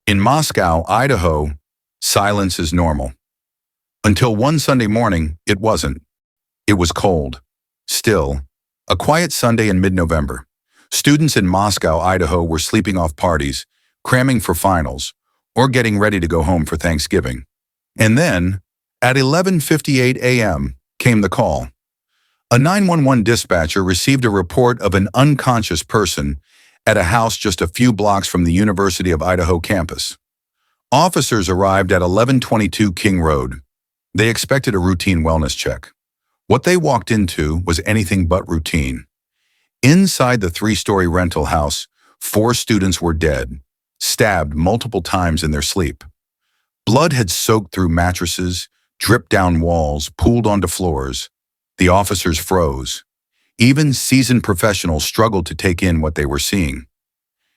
In Moscow, Idaho, silence is normal. Until one Sunday morning, it wasn't. It was cold. Still, a quiet Sunday in mid-November. Students in Moscow, Idaho were sleeping off parties, cramming for finals, or getting ready to go home for Thanksgiving. And then, at 11:58 a.m., came the call. A 911 dispatcher received a report of an unconscious person at a house just a few blocks from the University of Idaho campus. Officers arrived at 1122 King Road. They expected a routine wellness check. What they walked into was anything but routine. Inside the 3-story rental house, 4 students were dead, stabbed multiple times in their sleep. Blood had soaked through mattresses, dripped down walls, pooled onto floors. The officers froze. Even seasoned professionals struggled to take in what they were seeing.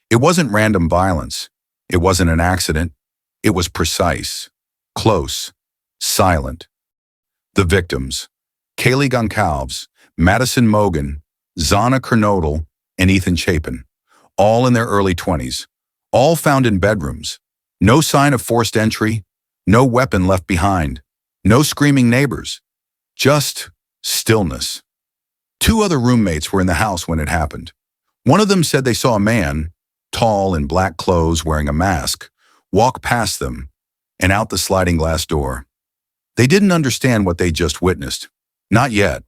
It wasn't random violence. It wasn't an accident. It was precise, close, silent. The victims: Kaylee Goncalves, Madison Mogen, Xana Kernodle, and Ethan Chapin, all in their early 20s, all found in bedrooms. No sign of forced entry, no weapon left behind, no screaming neighbors, just stillness. 2 other roommates were in the house when it happened. One of them said they saw a man, tall in black clothes wearing a mask, walk past them and out the sliding glass door. They didn't understand what they just witnessed. Not yet.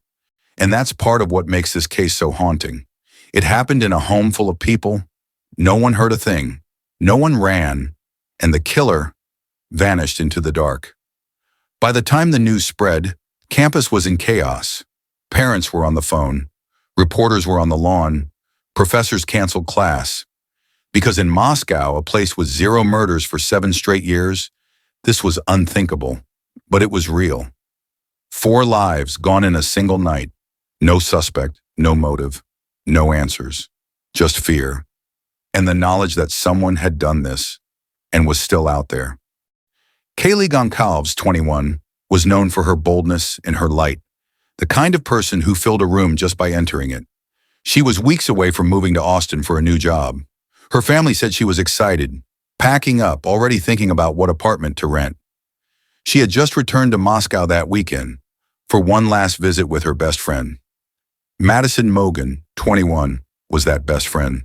And that's part of what makes this case so haunting. It happened in a home full of people. No one heard a thing. No one ran. And the killer vanished into the dark. By the time the news spread, campus was in chaos. Parents were on the phone. Reporters were on the lawn. Professors canceled class. Because in Moscow, a place with 0 murders for 7 straight years, this was unthinkable. But it was real. 4 lives gone in a single night. No suspect, no motive, no answers. Just fear. And the knowledge that someone had done this and was still out there. Kaylee Goncalves, 21, was known for her boldness and her light. The kind of person who filled a room just by entering it. She was weeks away from moving to Austin for a new job. Her family said she was excited, packing up, already thinking about what apartment to rent. She had just returned to Moscow that weekend for one last visit with her best friend. Madison Mogen, 21, was that best friend.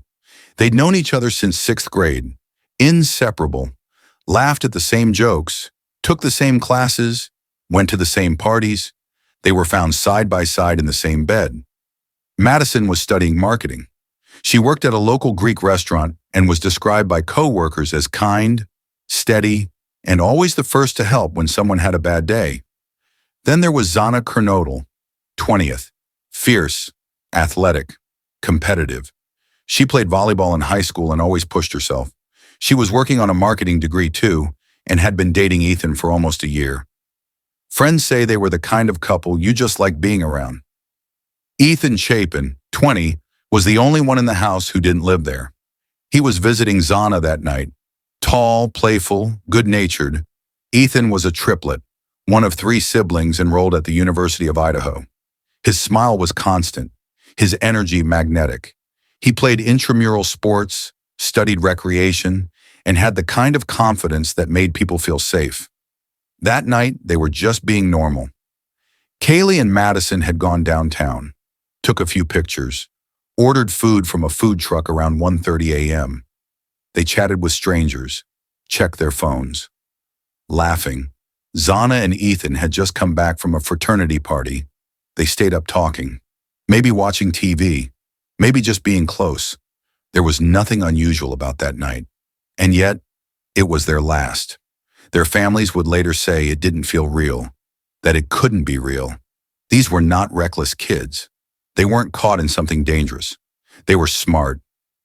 They'd known each other since 6th grade, inseparable, laughed at the same jokes, took the same classes, went to the same parties. They were found side by side in the same bed. Madison was studying marketing. She worked at a local Greek restaurant and was described by co-workers as kind, steady, and always the first to help when someone had a bad day. Then there was Xana Kernodle, 20th, fierce, athletic, competitive. She played volleyball in high school and always pushed herself. She was working on a marketing degree too and had been dating Ethan for almost a year. Friends say they were the kind of couple you just like being around. Ethan Chapin, 20, was the only one in the house who didn't live there. He was visiting Xana that night. Tall, playful, good-natured, Ethan was a triplet, one of 3 siblings enrolled at the University of Idaho. His smile was constant, his energy magnetic. He played intramural sports, studied recreation, and had the kind of confidence that made people feel safe. That night, they were just being normal. Kaylee and Madison had gone downtown, took a few pictures, ordered food from a food truck around 1:30 a.m. They chatted with strangers, checked their phones. Laughing, Xana and Ethan had just come back from a fraternity party. They stayed up talking, maybe watching TV, maybe just being close. There was nothing unusual about that night. And yet, it was their last. Their families would later say it didn't feel real, that it couldn't be real. These were not reckless kids. They weren't caught in something dangerous. They were smart,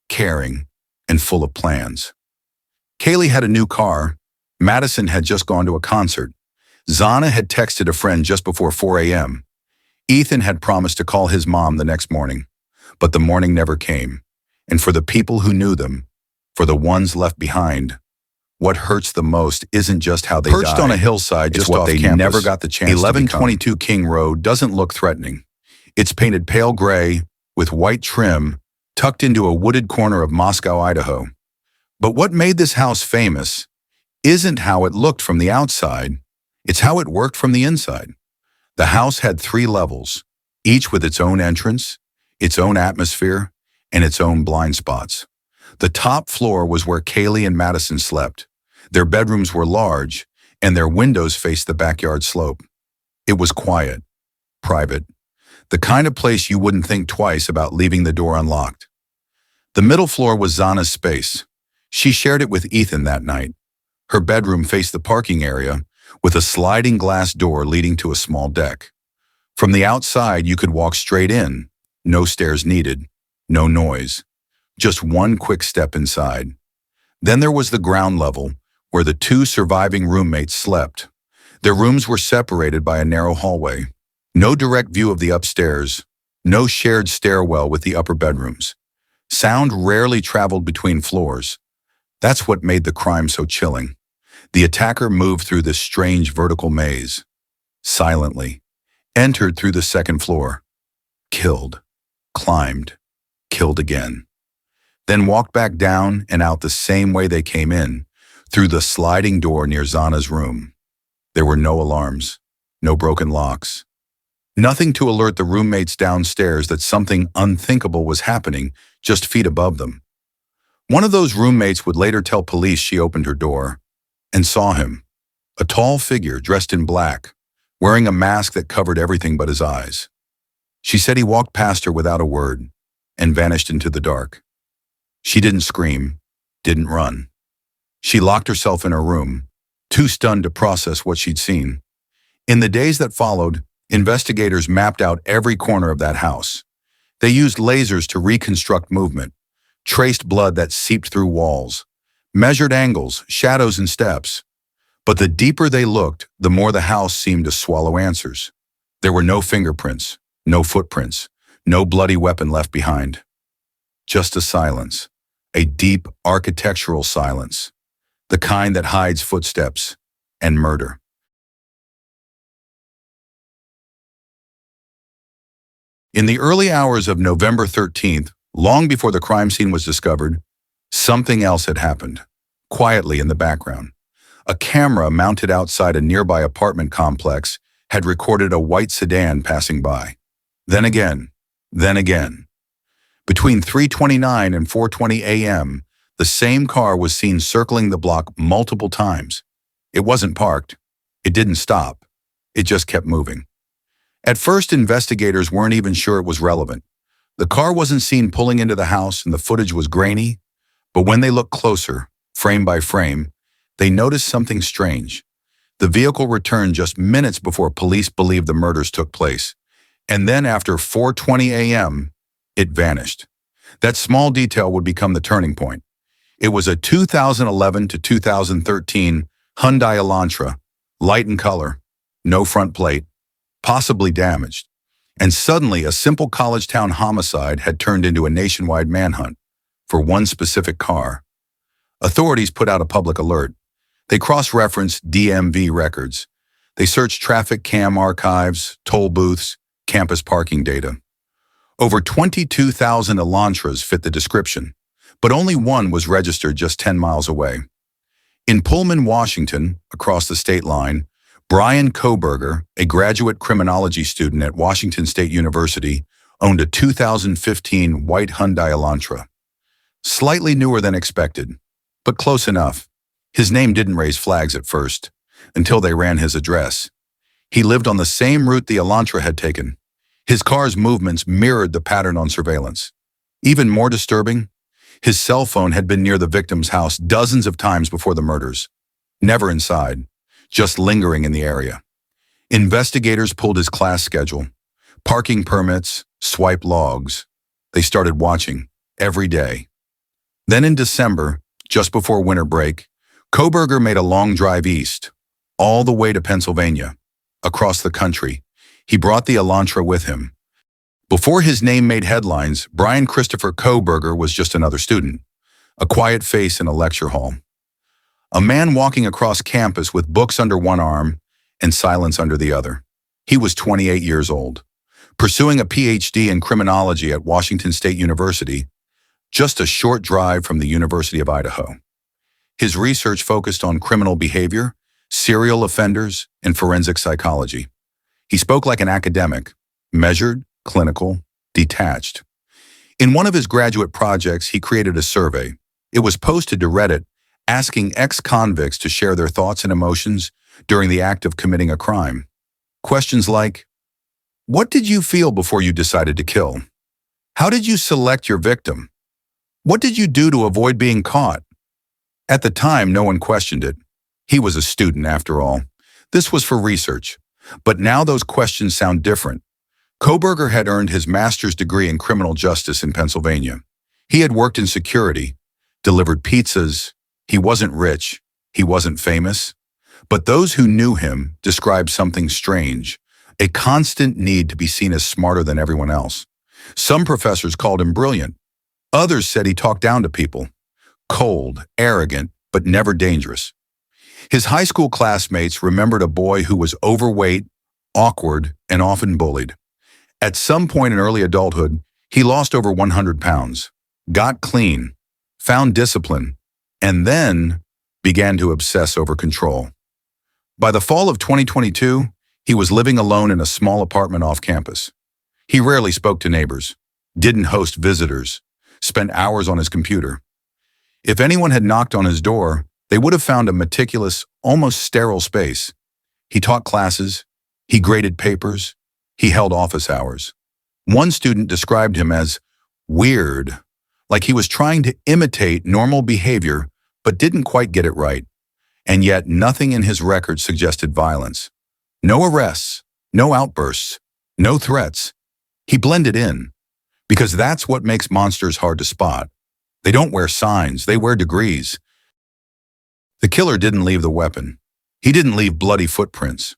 caring, and full of plans. Kaylee had a new car. Madison had just gone to a concert. Xana had texted a friend just before 4 a.m. Ethan had promised to call his mom the next morning, but the morning never came. And for the people who knew them, for the ones left behind, what hurts the most isn't just how they died. Perched on a hillside just off campus, they never got the chance to become. 1122 King Road doesn't look threatening. It's painted pale gray with white trim tucked into a wooded corner of Moscow, Idaho. But what made this house famous isn't how it looked from the outside, it's how it worked from the inside. The house had 3 levels, each with its own entrance, its own atmosphere, and its own blind spots. The top floor was where Kaylee and Madison slept. Their bedrooms were large, and their windows faced the backyard slope. It was quiet, private, the kind of place you wouldn't think twice about leaving the door unlocked. The middle floor was Xana's space. She shared it with Ethan that night. Her bedroom faced the parking area, with a sliding glass door leading to a small deck. From the outside, you could walk straight in. No stairs needed, no noise. Just one quick step inside. Then there was the ground level, where the 2 surviving roommates slept. Their rooms were separated by a narrow hallway. No direct view of the upstairs, no shared stairwell with the upper bedrooms. Sound rarely traveled between floors. That's what made the crime so chilling. The attacker moved through this strange vertical maze, silently, entered through the 2nd floor, killed, climbed, killed again. Then walked back down and out the same way they came in, through the sliding door near Xana's room. There were no alarms, no broken locks, nothing to alert the roommates downstairs that something unthinkable was happening just feet above them. One of those roommates would later tell police she opened her door and saw him, a tall figure dressed in black, wearing a mask that covered everything but his eyes. She said he walked past her without a word and vanished into the dark. She didn't scream, didn't run. She locked herself in her room, too stunned to process what she'd seen. In the days that followed, investigators mapped out every corner of that house. They used lasers to reconstruct movement, traced blood that seeped through walls, measured angles, shadows, and steps. But the deeper they looked, the more the house seemed to swallow answers. There were no fingerprints, no footprints, no bloody weapon left behind. Just a silence, a deep architectural silence, the kind that hides footsteps and murder. In the early hours of November 13th, long before the crime scene was discovered, something else had happened, quietly in the background. A camera mounted outside a nearby apartment complex had recorded a white sedan passing by. Then again, then again. Between 3:29 and 4:20 a.m., the same car was seen circling the block multiple times. It wasn't parked. It didn't stop. It just kept moving. At first, investigators weren't even sure it was relevant. The car wasn't seen pulling into the house and the footage was grainy, but when they looked closer, frame by frame, they noticed something strange. The vehicle returned just minutes before police believed the murders took place, and then after 4:20 a.m., it vanished. That small detail would become the turning point. It was a 2011 to 2013 Hyundai Elantra, light in color, no front plate, possibly damaged. And suddenly, a simple college town homicide had turned into a nationwide manhunt for one specific car. Authorities put out a public alert. They cross-referenced DMV records. They searched traffic cam archives, toll booths, campus parking data. Over 22,000 Elantras fit the description, but only one was registered just 10 miles away. In Pullman, Washington, across the state line, Bryan Kohberger, a graduate criminology student at Washington State University, owned a 2015 white Hyundai Elantra. Slightly newer than expected, but close enough. His name didn't raise flags at first, until they ran his address. He lived on the same route the Elantra had taken. His car's movements mirrored the pattern on surveillance. Even more disturbing, his cell phone had been near the victim's house dozens of times before the murders. Never inside, just lingering in the area. Investigators pulled his class schedule, parking permits, swipe logs. They started watching every day. Then in December, just before winter break, Kohberger made a long drive east, all the way to Pennsylvania, across the country. He brought the Elantra with him. Before his name made headlines, Bryan Christopher Kohberger was just another student, a quiet face in a lecture hall. A man walking across campus with books under one arm and silence under the other. He was 28 years old, pursuing a PhD in criminology at Washington State University, just a short drive from the University of Idaho. His research focused on criminal behavior, serial offenders, and forensic psychology. He spoke like an academic, measured, clinical, detached. In one of his graduate projects, he created a survey. It was posted to Reddit, asking ex-convicts to share their thoughts and emotions during the act of committing a crime. Questions like, what did you feel before you decided to kill? How did you select your victim? What did you do to avoid being caught? At the time, no one questioned it. He was a student, after all. This was for research. But now those questions sound different. Kohberger had earned his master's degree in criminal justice in Pennsylvania. He had worked in security, delivered pizzas. He wasn't rich. He wasn't famous. But those who knew him described something strange, a constant need to be seen as smarter than everyone else. Some professors called him brilliant. Others said he talked down to people. Cold, arrogant, but never dangerous. His high school classmates remembered a boy who was overweight, awkward, and often bullied. At some point in early adulthood, he lost over 100 pounds, got clean, found discipline, and then began to obsess over control. By the fall of 2022, he was living alone in a small apartment off campus. He rarely spoke to neighbors, didn't host visitors, spent hours on his computer. If anyone had knocked on his door, they would have found a meticulous, almost sterile space. He taught classes, he graded papers, he held office hours. One student described him as weird, like he was trying to imitate normal behavior but didn't quite get it right. And yet nothing in his record suggested violence. No arrests, no outbursts, no threats. He blended in, because that's what makes monsters hard to spot. They don't wear signs, they wear degrees. The killer didn't leave the weapon. He didn't leave bloody footprints.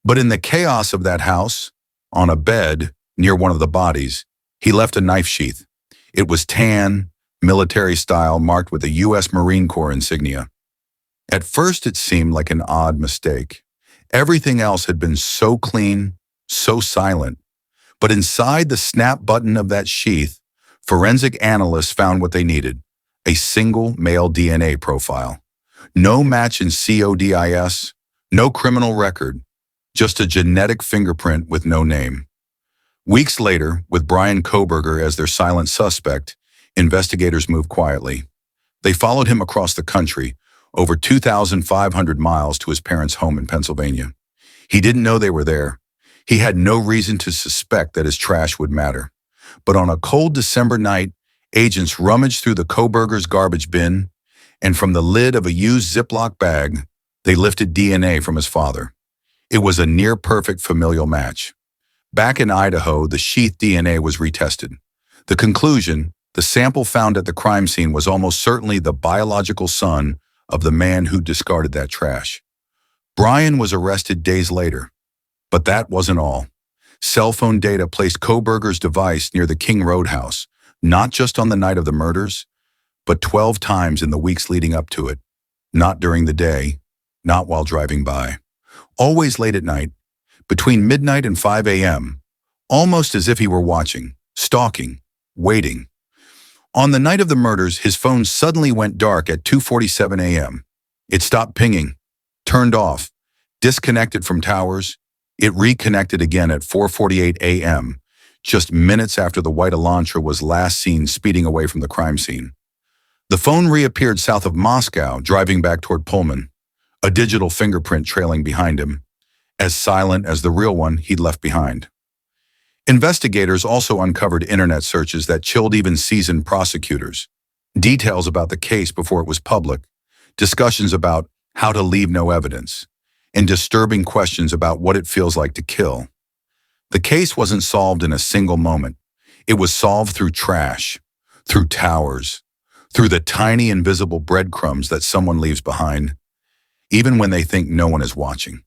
But in the chaos of that house, on a bed near one of the bodies, he left a knife sheath. It was tan, military style, marked with a U.S. Marine Corps insignia. At first, it seemed like an odd mistake. Everything else had been so clean, so silent. But inside the snap button of that sheath, forensic analysts found what they needed: a single male DNA profile. No match in CODIS, no criminal record, just a genetic fingerprint with no name. Weeks later, with Bryan Kohberger as their silent suspect, investigators moved quietly. They followed him across the country, over 2,500 miles to his parents' home in Pennsylvania. He didn't know they were there. He had no reason to suspect that his trash would matter. But on a cold December night, agents rummaged through the Kohberger's garbage bin, and from the lid of a used Ziploc bag, they lifted DNA from his father. It was a near-perfect familial match. Back in Idaho, the sheath DNA was retested. The conclusion, the sample found at the crime scene, was almost certainly the biological son of the man who discarded that trash. Bryan was arrested days later. But that wasn't all. Cell phone data placed Kohberger's device near the King Road house, not just on the night of the murders, but 12 times in the weeks leading up to it. Not during the day, not while driving by. Always late at night, between midnight and 5 a.m., almost as if he were watching, stalking, waiting. On the night of the murders, his phone suddenly went dark at 2:47 a.m. It stopped pinging, turned off, disconnected from towers. It reconnected again at 4:48 a.m., just minutes after the white Elantra was last seen speeding away from the crime scene. The phone reappeared south of Moscow, driving back toward Pullman, a digital fingerprint trailing behind him, as silent as the real one he'd left behind. Investigators also uncovered internet searches that chilled even seasoned prosecutors, details about the case before it was public, discussions about how to leave no evidence, and disturbing questions about what it feels like to kill. The case wasn't solved in a single moment. It was solved through trash, through towers, through the tiny invisible breadcrumbs that someone leaves behind, even when they think no one is watching.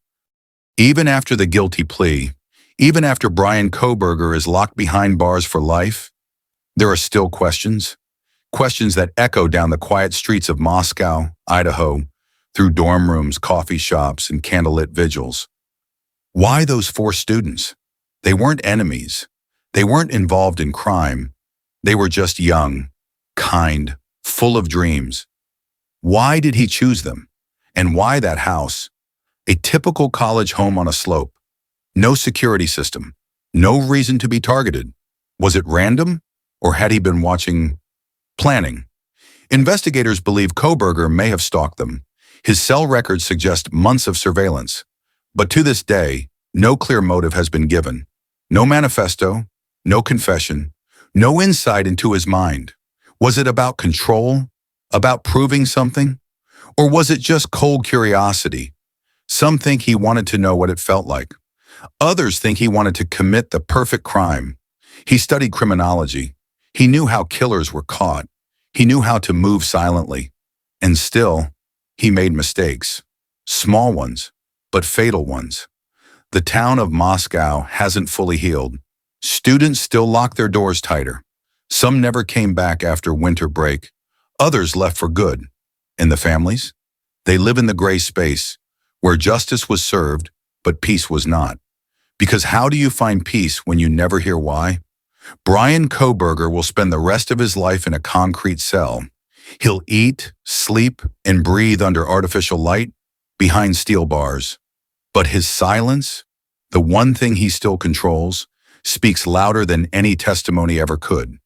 Even after the guilty plea, even after Bryan Kohberger is locked behind bars for life, there are still questions that echo down the quiet streets of Moscow, Idaho, through dorm rooms, coffee shops, and candlelit vigils. Why those 4 students? They weren't enemies. They weren't involved in crime. They were just young, kind, full of dreams. Why did he choose them? And why that house? A typical college home on a slope. No security system. No reason to be targeted. Was it random? Or had he been planning? Investigators believe Kohberger may have stalked them. His cell records suggest months of surveillance. But to this day, no clear motive has been given. No manifesto, no confession, no insight into his mind. Was it about control? About proving something? Or was it just cold curiosity? Some think he wanted to know what it felt like. Others think he wanted to commit the perfect crime. He studied criminology. He knew how killers were caught. He knew how to move silently. And still, he made mistakes. Small ones, but fatal ones. The town of Moscow hasn't fully healed. Students still lock their doors tighter. Some never came back after winter break. Others left for good. And the families? They live in the gray space, where justice was served, but peace was not. Because how do you find peace when you never hear why? Bryan Kohberger will spend the rest of his life in a concrete cell. He'll eat, sleep, and breathe under artificial light, behind steel bars. But his silence, the one thing he still controls, speaks louder than any testimony ever could.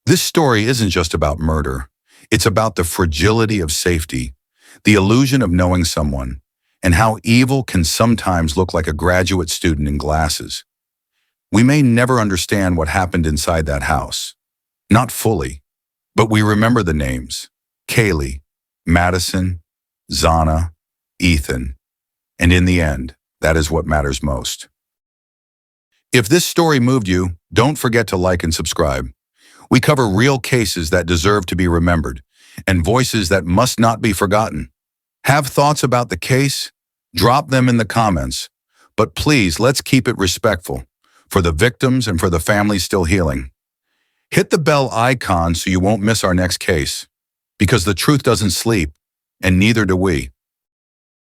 This story isn't just about murder. It's about the fragility of safety, the illusion of knowing someone, and how evil can sometimes look like a graduate student in glasses. We may never understand what happened inside that house. Not fully, but we remember the names: Kaylee, Madison, Xana, Ethan. And in the end, that is what matters most. If this story moved you, don't forget to like and subscribe. We cover real cases that deserve to be remembered and voices that must not be forgotten. Have thoughts about the case? Drop them in the comments. But please, let's keep it respectful for the victims and for the families still healing. Hit the bell icon so you won't miss our next case, because the truth doesn't sleep, and neither do we.